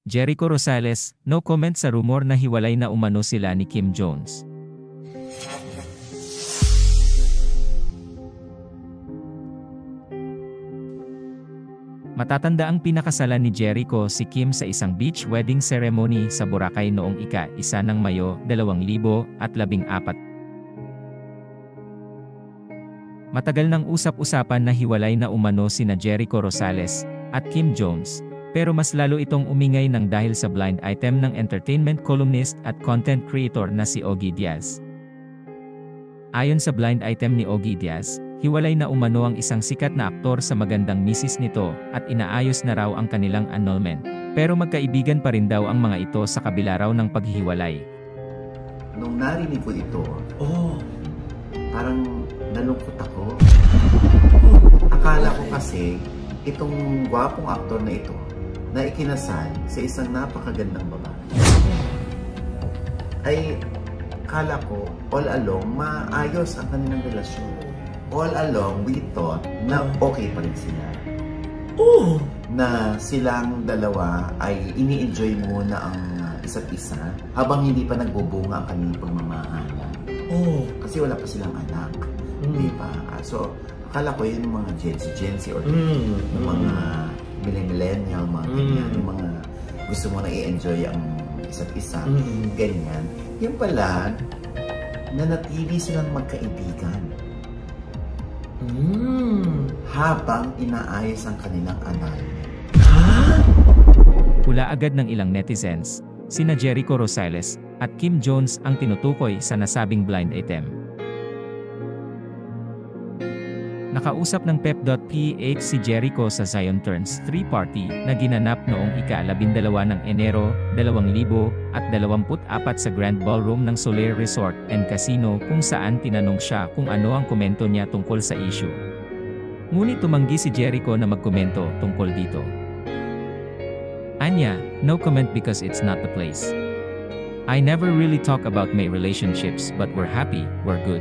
Jericho Rosales, no comment sa rumor na hiwalay na umano sila ni Kim Jones. Matatanda ang pinakasalan ni Jericho si Kim sa isang beach wedding ceremony sa Boracay noong ika-1 ng Mayo, 2014. Matagal nang usap-usapan na hiwalay na umano sina Jericho Rosales at Kim Jones, pero mas lalo itong umingay nang dahil sa blind item ng entertainment columnist at content creator na si Ogie Diaz. Ayon sa blind item ni Ogie Diaz, hiwalay na umano ang isang sikat na aktor sa magandang misis nito at inaayos na raw ang kanilang annulment. Pero magkaibigan pa rin daw ang mga ito sa kabila raw ng paghihiwalay. Nung narinig ko ito, parang nalungkot ako. Akala ko kasi itong gwapong aktor na ito na ikinasal sa isang napakagandang babae. Ay akala ko all along maayos ang kanilang relasyon. All along, we thought na okay pa rin sila. Na silang dalawa ay ini-enjoy muna ang isa't isa habang hindi pa nagbubunga ang kanilang pagmamahalan. Kasi wala pa silang anak. Diba? So, akala ko yun yung mga Gen Z or yung mga millennial, mga ganyan, yung mga gusto mo na i-enjoy ang isa't isa. Ganyan. Yung pala, nanatili silang magkaibigan. Habang inaayos ang kanilang annulment. Hula agad ng ilang netizens, sina Jericho Rosales at Kim Jones ang tinutukoy sa nasabing blind item. Nakausap ng Pep.ph si Jericho sa Zion Turns 3 party na ginanap noong ika-12 ng Enero, 2024 sa Grand Ballroom ng Soler Resort and Casino kung saan tinanong siya kung ano ang komento niya tungkol sa issue. Ngunit tumanggi si Jericho na magkomento tungkol dito. Anya, no comment because it's not the place. I never really talk about my relationships but we're happy, we're good.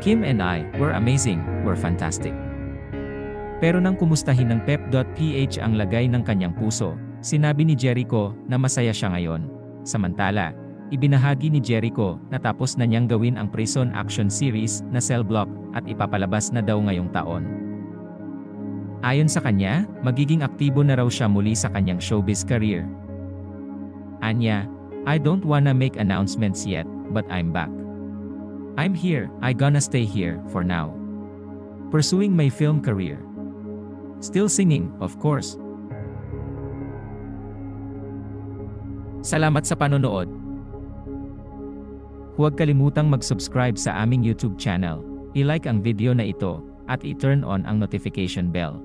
Kim and I, we're amazing, we're fantastic. Pero nang kumustahin ng Pep.ph ang lagay ng kanyang puso, sinabi ni Jericho na masaya siya ngayon. Samantala, ibinahagi ni Jericho na tapos na niyang gawin ang prison action series na Cell Block at ipapalabas na daw ngayong taon. Ayon sa kanya, magiging aktibo na raw siya muli sa kanyang showbiz career. Anya, I don't wanna make announcements yet, but I'm back. I'm here, I gonna stay here for now. Pursuing my film career. Still singing, of course. Salamat sa panonood. Huwag kalimutang mag-subscribe sa aming YouTube channel, i-like ang video na ito, at i-turn on ang notification bell.